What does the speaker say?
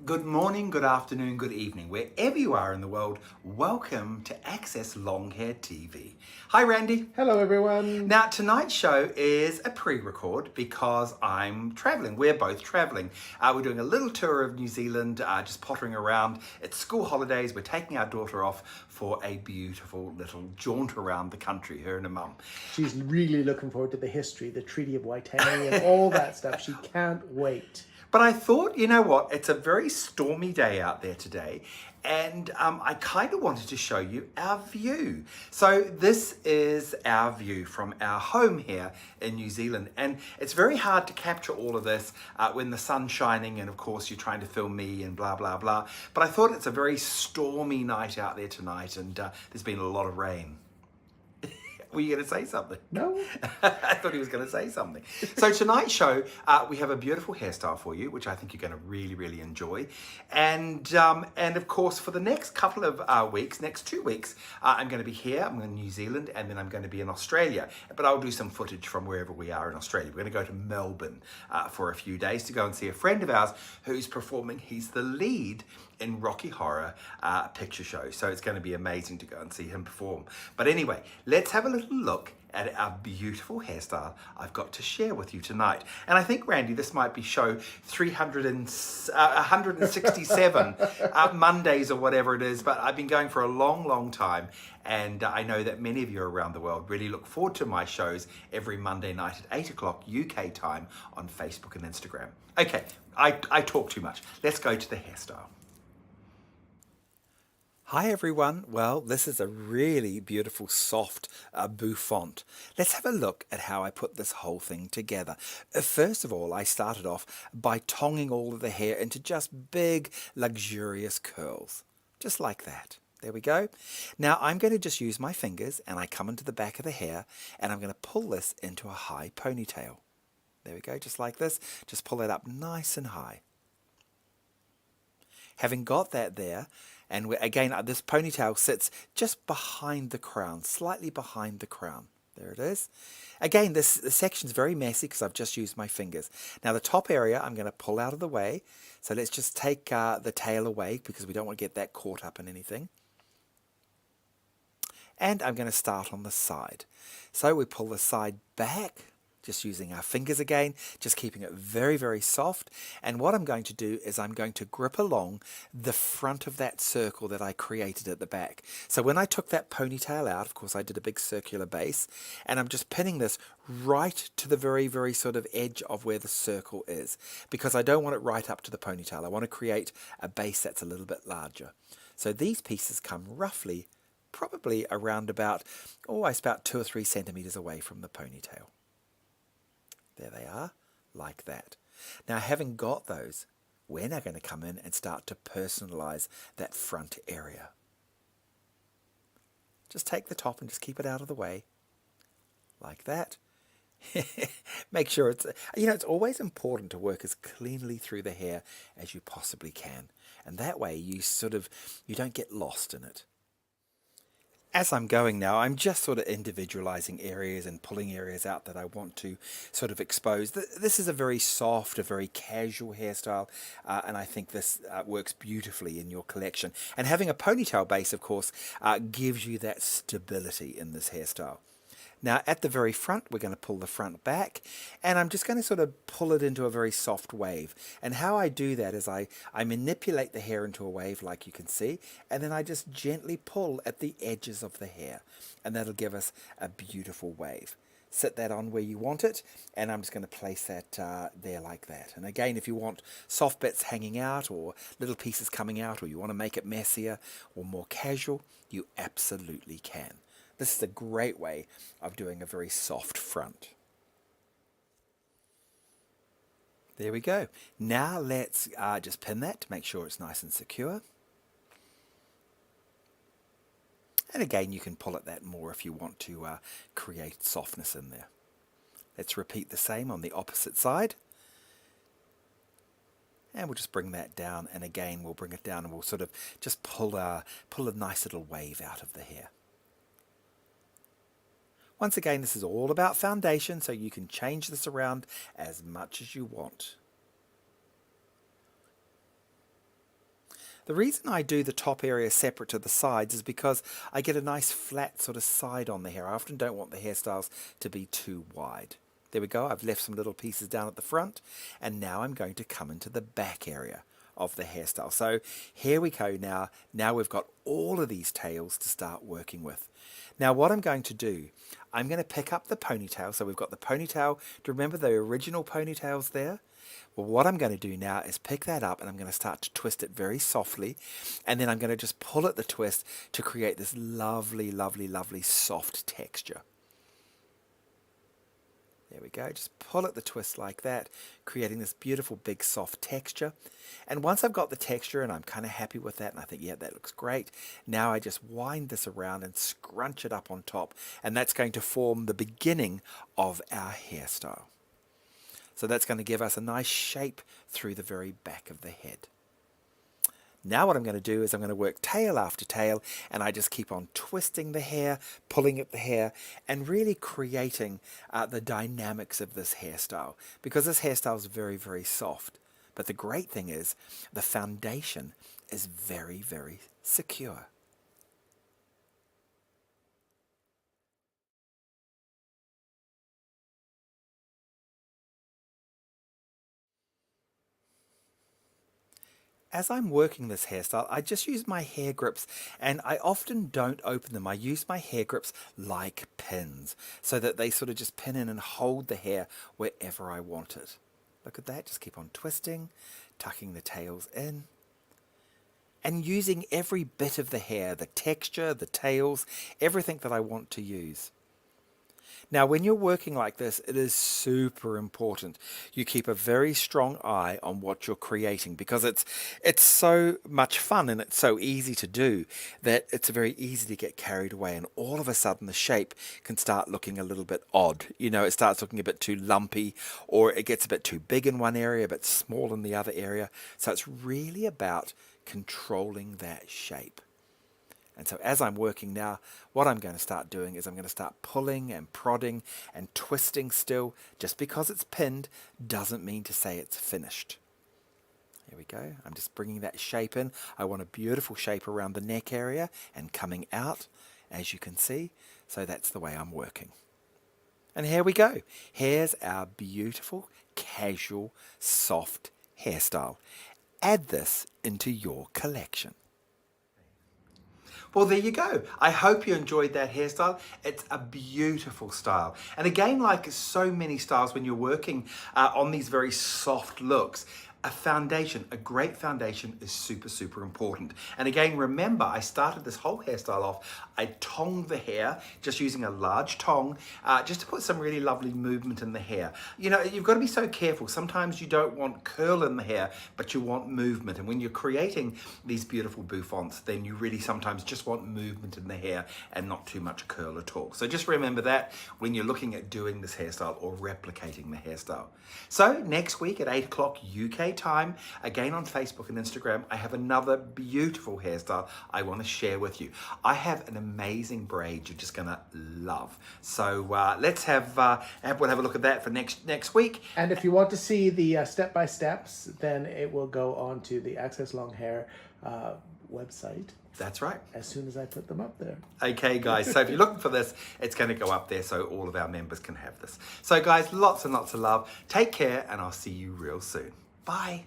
Good morning, good afternoon, good evening, wherever you are in the world. Welcome to Access Long Hair TV. Hi, Randy. Hello, everyone. Now, tonight's show is a pre-record because I'm traveling. We're both traveling. We're doing a little tour of New Zealand, just pottering around. It's school holidays. We're taking our daughter off for a beautiful little jaunt around the country, her and her mum. She's really looking forward to the history, the Treaty of Waitangi, and all that stuff. She can't wait. But I thought, you know what, it's a very stormy day out there today, and I kind of wanted to show you our view. So this is our view from our home here in New Zealand, and it's very hard to capture all of this when the sun's shining, and of course you're trying to film me and blah, blah, blah. But I thought it's a very stormy night out there tonight, and there's been a lot of rain. Were you going to say something? No? I thought he was going to say something. So tonight's show, we have a beautiful hairstyle for you, which I think you're going to really, really enjoy. And of course, for the next couple of weeks, next 2 weeks, I'm going to be here. I'm in New Zealand, and then I'm going to be in Australia. But I'll do some footage from wherever we are in Australia. We're going to go to Melbourne for a few days to go and see a friend of ours who's performing. He's the lead in Rocky Horror Picture Show. So it's going to be amazing to go and see him perform. But anyway, let's have a little look at our beautiful hairstyle I've got to share with you tonight. And I think, Randy, this might be show 167 Mondays or whatever it is, but I've been going for a long, long time. And I know that many of you around the world really look forward to my shows every Monday night at 8 o'clock UK time on Facebook and Instagram. Okay, I talk too much. Let's go to the hairstyle. Hi everyone. Well, this is a really beautiful soft bouffant. Let's have a look at how I put this whole thing together. First of all, I started off by tonging all of the hair into just big, luxurious curls. Just like that. There we go. Now I'm going to just use my fingers and I come into the back of the hair and I'm going to pull this into a high ponytail. There we go, just like this. Just pull it up nice and high. Having got that there, and again, this ponytail sits just behind the crown, slightly behind the crown. There it is. Again, this section's very messy because I've just used my fingers. Now the top area I'm going to pull out of the way. So let's just take the tail away because we don't want to get that caught up in anything. And I'm going to start on the side. So we pull the side back. Just using our fingers again, just keeping it very, very soft. And what I'm going to do is I'm going to grip along the front of that circle that I created at the back. So when I took that ponytail out, of course I did a big circular base, and I'm just pinning this right to the very, very sort of edge of where the circle is, because I don't want it right up to the ponytail. I want to create a base that's a little bit larger. So these pieces come roughly, probably around about 2 or 3 centimeters away from the ponytail. There they are, like that. Now, having got those, we're now going to come in and start to personalize that front area. Just take the top and just keep it out of the way, like that. Make sure it's always important to work as cleanly through the hair as you possibly can. And that way you don't get lost in it. As I'm going now, I'm just sort of individualizing areas and pulling areas out that I want to sort of expose. This is a very soft, a very casual hairstyle, and I think this works beautifully in your collection. And having a ponytail base, of course, gives you that stability in this hairstyle. Now at the very front, we're going to pull the front back, and I'm just going to sort of pull it into a very soft wave. And how I do that is I manipulate the hair into a wave like you can see, and then I just gently pull at the edges of the hair, and that'll give us a beautiful wave. Sit that on where you want it, and I'm just going to place that there like that. And again, if you want soft bits hanging out or little pieces coming out, or you want to make it messier or more casual, you absolutely can. This is a great way of doing a very soft front. There we go. Now let's just pin that to make sure it's nice and secure. And again, you can pull at that more if you want to create softness in there. Let's repeat the same on the opposite side. And we'll just bring that down, and again we'll bring it down and we'll sort of just pull a nice little wave out of the hair. Once again, this is all about foundation, so you can change this around as much as you want. The reason I do the top area separate to the sides is because I get a nice flat sort of side on the hair. I often don't want the hairstyles to be too wide. There we go, I've left some little pieces down at the front, and now I'm going to come into the back area of the hairstyle. So here we go now. Now we've got all of these tails to start working with. Now what I'm going to do, I'm going to pick up the ponytail. So we've got the ponytail. Do you remember the original ponytails there? Well, what I'm going to do now is pick that up and I'm going to start to twist it very softly. And then I'm going to just pull at the twist to create this lovely, lovely, lovely soft texture. There we go, just pull at the twist like that, creating this beautiful big soft texture. And once I've got the texture and I'm kind of happy with that and I think, yeah, that looks great, now I just wind this around and scrunch it up on top, and that's going to form the beginning of our hairstyle. So that's going to give us a nice shape through the very back of the head. Now what I'm going to do is I'm going to work tail after tail, and I just keep on twisting the hair, pulling at the hair, and really creating the dynamics of this hairstyle, because this hairstyle is very, very soft. But the great thing is the foundation is very, very secure. As I'm working this hairstyle, I just use my hair grips, and I often don't open them. I use my hair grips like pins so that they sort of just pin in and hold the hair wherever I want it. Look at that, just keep on twisting, tucking the tails in, and using every bit of the hair, the texture, the tails, everything that I want to use. Now, when you're working like this, it is super important you keep a very strong eye on what you're creating, because it's so much fun and it's so easy to do that it's very easy to get carried away, and all of a sudden the shape can start looking a little bit odd. You know, it starts looking a bit too lumpy, or it gets a bit too big in one area, a bit small in the other area. So it's really about controlling that shape. And so as I'm working now, what I'm going to start doing is I'm going to start pulling and prodding and twisting still. Just because it's pinned doesn't mean to say it's finished. Here we go. I'm just bringing that shape in. I want a beautiful shape around the neck area and coming out, as you can see. So that's the way I'm working. And here we go. Here's our beautiful, casual, soft hairstyle. Add this into your collection. Well, there you go. I hope you enjoyed that hairstyle. It's a beautiful style. And again, like so many styles, when you're working on these very soft looks, a foundation, a great foundation is super, super important. And again, remember, I started this whole hairstyle off, I tonged the hair, just using a large tong, just to put some really lovely movement in the hair. You know, you've got to be so careful. Sometimes you don't want curl in the hair, but you want movement. And when you're creating these beautiful bouffants, then you really sometimes just want movement in the hair and not too much curl at all. So just remember that when you're looking at doing this hairstyle or replicating the hairstyle. So next week at 8 o'clock UK time, again on Facebook and Instagram, I have another beautiful hairstyle I want to share with you. I have an amazing braid you're just gonna love. So let's we'll have a look at that for next week. And if you want to see the step-by-steps, then it will go on to the Access Long Hair website. That's right. As soon as I put them up there. Okay, guys, so if you're looking for this, it's going to go up there so all of our members can have this. So, guys, lots and lots of love. Take care, and I'll see you real soon. Bye.